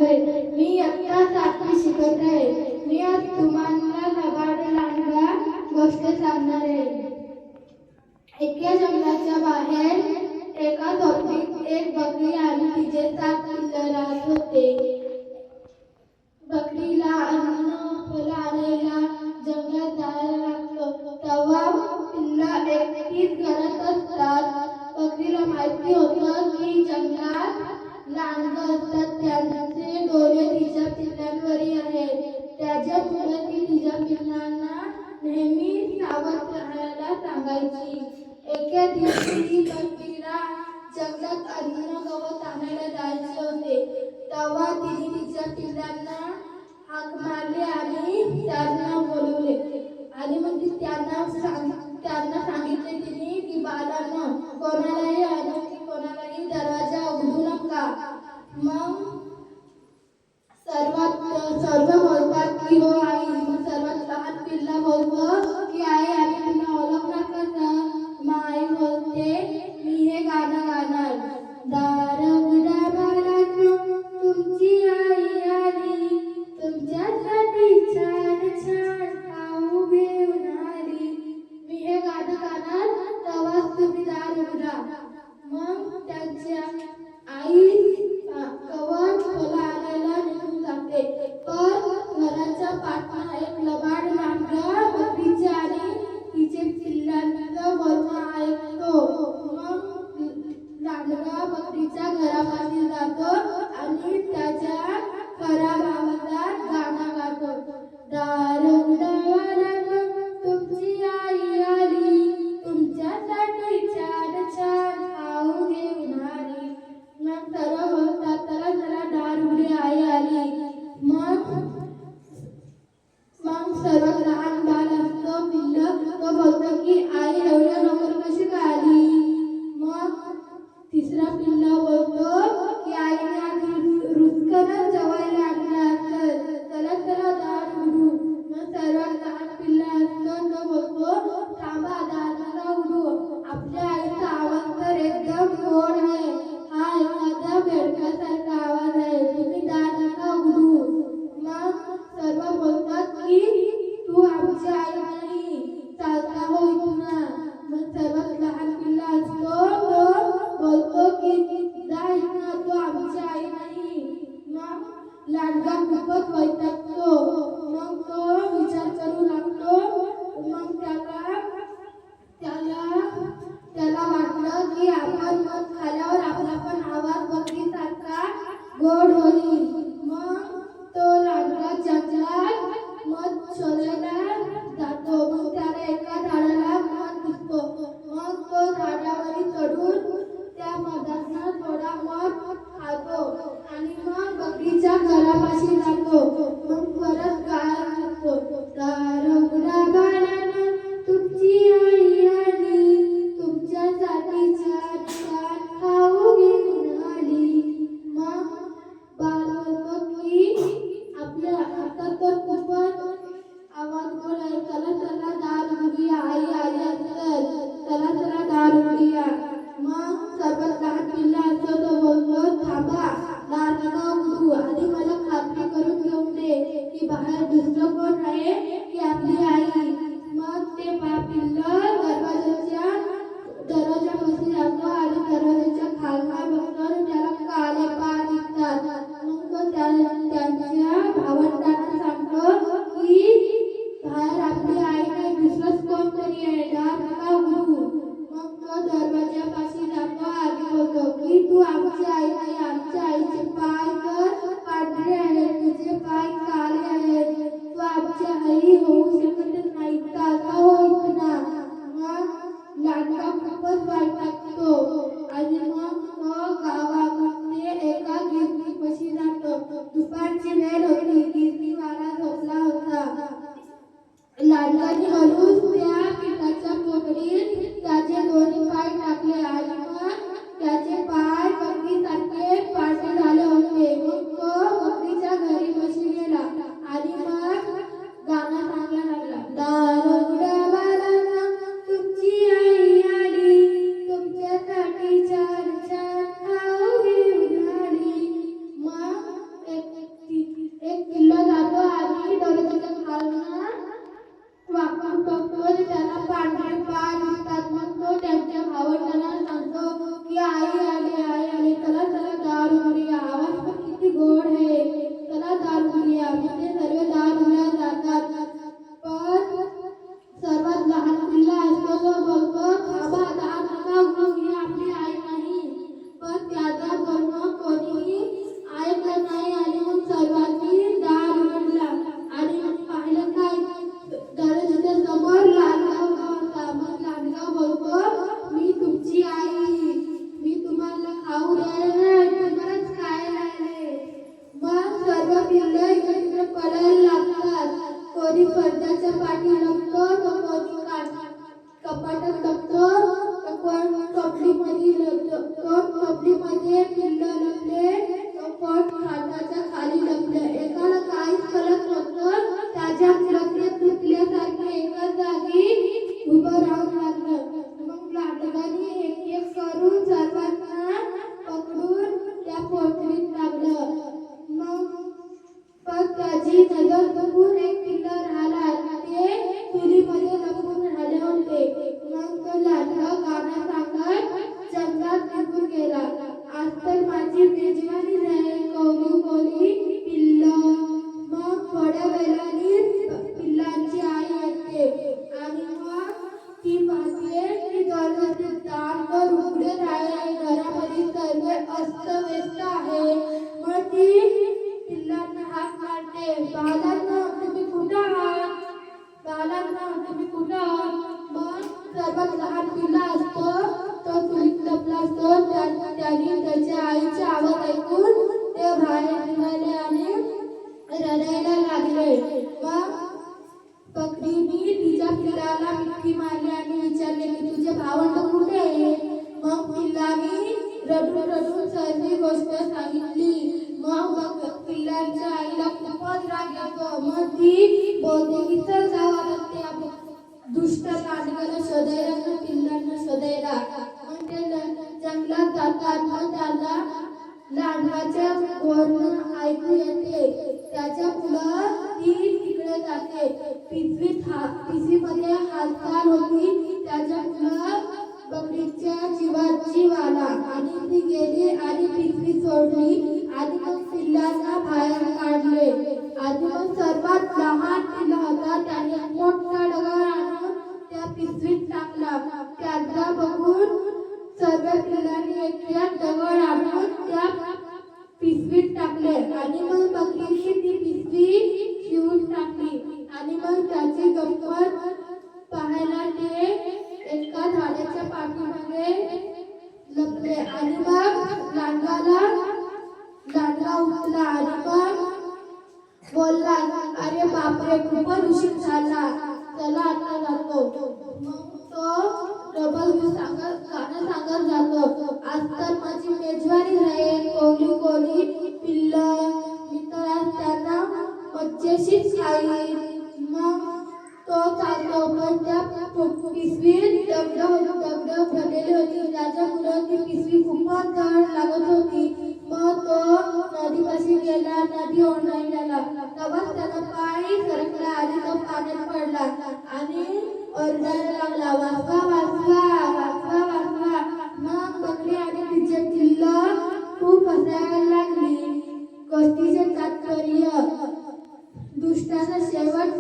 आहे. मी इयत्ता 7वी शिकत आहे. मी आज तुम्हाला लबाड लांडगा गोष्ट सांगणार आहे. एका जंगलाच्या बाहेर एका झोपडीत एक बकरी आणि तिचे 7 पिल्लं राहत होते. बकरीला अन्न फळं आणायला जंगलात जायला लागतं. तेव्हा पिल्लं एकटीच घरात असतात. बकरीला माहिती होतं की जंगलात लांडगं असतात. त्यांचे डोळे तिच्या पिल्लांवरही आहेत. त्याच्यामुळे ती तिच्या पिल्लांना नेहमी सावध राहायला सांगायची. एके दिवशी बकरीला जंगलात अन्न गवत आणायला जायचे होते. तेव्हा तिने तिच्या पिल्लांना हाक मारली आणि त्यांना बोलवले. आणि मग ती त्यांना सांगितले तिने की बाळांनो, कोणालाही अनोळखी कोणालाही दरवाजा उघडू नका. मग सर्व बोलतात की हो आई. मग सर्वात लहान पिल्ला बोलतो की आई, आम्ही तुला ओळखणार कसं? मग आई बोलते, मी हे गाणं गाणार. दार उघडा बाळांनो, तुमची आई आली. तुमच्यासाठी छान छान खाऊ घेऊन आली. मी हे गाणं गाणार, तेव्हाच तुम्ही दार उघडा. मग त्यांच्या आई गवत फळं आणायला निघून जाते. पण घराच्या पाठीमागं एक लबाड लांडगा बकरीचे आणि तिचे पिल्लांचं बोलणं ऐकतो. मग लांडगा बकरीच्या घरापाशी जातो आणि त्याच्या खराब आवाजात गाणं गातो. दार उघडा बाळांनो, तुमची आई आली. तुमच्यासाठी छान छान खाऊ घेऊन आली. मग सर्व बोलतात, चला चला दार उघडी, आई आली. मग सर्वात लहान बाळ असतो पिल्लं, तो बोलतो की आई एवढ्या लवकर कशी काय आली? मग तिसरा पिल्ला बोलतो की आईने आधी रुचकरच जेवायला आणलं असेल, चला चला दार उघडू. मग सर्वात लहान पिल्ला असतो तो बोलतो, थांबा, दार नका उघडू. आपल्या आईचा आवाज तर एकदम गोड आहे. हा एखाद्या बेडकासारखा आवाज आहे. तुम्ही दार नका उघडू. मग सर्व बोलतात की तू आमची आई नाही, चालता हो इथून. मग सर्वात लहान पिल्ला असतो तो बोलतो की जा इथून, तू आमची आई नाही. मग लांडगा खूपच वैतागतो. मग तो विचार करू लागतो. मग त्याला वाटलं की आपण मध खाल्यावर आपला पण आवाज बकरीसारखा गोड होईल. मग तो लांडगा जंगलात मध शोधायला जातो. मग त्याला एका झाडाला मध दिसतो. मग तो झाडावरी चढून त्या मधातनं थोडा मध खातो आणि मग बकरीच्या घरापाशी जातो. मग परत गायला लागतो, दार उघडा बाळांनो, तुमची आई आली. तुमच्यासाठी छान छान खाऊ घेऊन आली. मग बाळ बोलतो की आपल्या आता तर खूपच आवाज गोड आहे, चला चला दार उघडूया, आई आली असेल, चला चला दार उघडूया. मग सर्वात लहान पिल्ला असतो तो बोलतो, थांबा, दार नका उघडू. आधी मला खात्री करून घेऊन दे की बाहेर दुसरं कोण आहे की आपली आई. मग ते पिल्लं दरवाजापाशी जातो आणि दरवाजाच्या खालना बघतो. त्याला काळे पाय दिसतात. मग तो त्यांच्या भावंडांना सांगतो की बाहेर आपली आई नाही, दुसरंच कोणतरी आहे, दार नका उघडू. मग तो दरवाजापाशी जातो आणि बोलतो की तू आमची आई नाही, आमच्या आईचे पाय तर पांढरे आहेत, तुझे पाय काळे आहेत, तू आमची आई होऊ शकतच नाही, चालता हो इथनं. मग लांडगा खूपच वैतागतो आणि मग तो गावामध्ये एका गिरणीपाशी जातो. दुपारची वेळ होती. गिरणीवाला झोपला होता. लांडगाने हळूच त्या पिठाच्या पोकळीत त्याचे दोन्ही पाय टाकले आणि मग त्याचे पाय बकरीसारखे पांढरे झाले होते. मग तो बकरीच्या घरी बशी गेला आणि मग गाणं सांगायला लागला, दार उघडा बाळांनो, तुमची आई आली. तुमच्यासाठी छान छान खाऊ घेऊन आली. मग कोणी पडद्याच्या पाठी लपतो, तर कोणी कपाटात लपतो, तर कोण टोपलीमध्ये लपतो, टोपलीमध्ये पिल्लं लपले, तर कोण खाटाच्या खाली लपले. एकाला काहीच कळत नव्हतं. त्याच्या मुलाचे तुटल्यासारखे एका जागी उभं राहून लागलं. मग लाटकाने एक एक करून सर्वांना पकडून त्या पोटलीत टाकलं. पण त्याची नजर बघून एक पिल्लं राहिला. ते चुलीमध्ये लपून राहिले होते. मग तो लाटका गाणं सांगत जंगलात निघून गेला. आज तर माझी मेजवानी आहे, कोली कोली पिल्लं. मग थोड्या वेळाने पिल्लांची आई येते आणि मग ती पाहते की दरवाजे दार उघडे राहिले, घरामध्ये सर्व अस्तव्यस्त आहे. मग ती पिल्लांना हाक मारते, बाळांनो तुम्ही कुठं आहात, बाळांनो तुम्ही कुठं आहात. मग सर्वात लहान पिल्ला असतो तो चुलीत लपला असतो. त्याने त्याच्या आईचा आवाज ऐकून ते बाहेर निघाले आणि रडायला लागले. मग बकरीने तिच्या पिल्लाला मिठी मारली आणि विचारले की तुझे भावंड कुठे आहे. मग पिल्लाने रडून रडून सर्व गोष्ट सांगितली. मग पिल्लांच्या आईला खूपच राग येतो. मग ती बोलते की चल जावं त्या दुष्ट लांडग्याला शोधायला, पिल्लांना शोधायला. मग ते जंगलात जातात. मग त्याला लांडगाच्या वरून ऐकू येते. त्याच्या पुढं ती तिकडे जाते. पिशवीमध्ये हालचाल होती. त्याच्या पुढं बकरीच्या जीवात जीव आला आणि ती गेली आणि पिशवी सोडली आणि मग पिल्लांना बाहेर काढले. आणि मग सर्वात लहान पिल्ला होता त्याने मोठा दगड आणून त्या पिशवीत टाकला. त्याला बघून सर्व पिल्लांनी एक दगड आणून त्या पिशवीत टाकले आणि मग बकरीने ती पिशवी शिवून टाकली. आणि मग त्याची गंमत पाहायला ते एका झाडाच्या पाठीमागे लपले. आणि मग लांडगा उठला आणि मग बोलला, अरे बापरे खूपच उशीर झाला, चला आता जातो. मग तो डबल गाणं सांगत जातो. आज तर माझी मेजवानी आहे, कोली कोली पिल्लं. मी तर आज त्यांना मज्जेशीच खाईन. मग तो चालतो. पण त्या पिशवीत दगड भरलेली होती. त्याच्यामुळे ती पिशवी खूपच जड लागत होती. मग तो नदीपाशी गेला. नदी ओलांडला. तेव्हाच त्याला पाय सरकला आणि तो पाण्यात पडला आणि ओरडायला लागला, वाचवा वाचवा वाचवा वाचवा. मग बकरी आणि तिचे पिल्लं खूप हसायला लागली. गोष्टीचे तात्पर्य, दुष्टाचा शेवट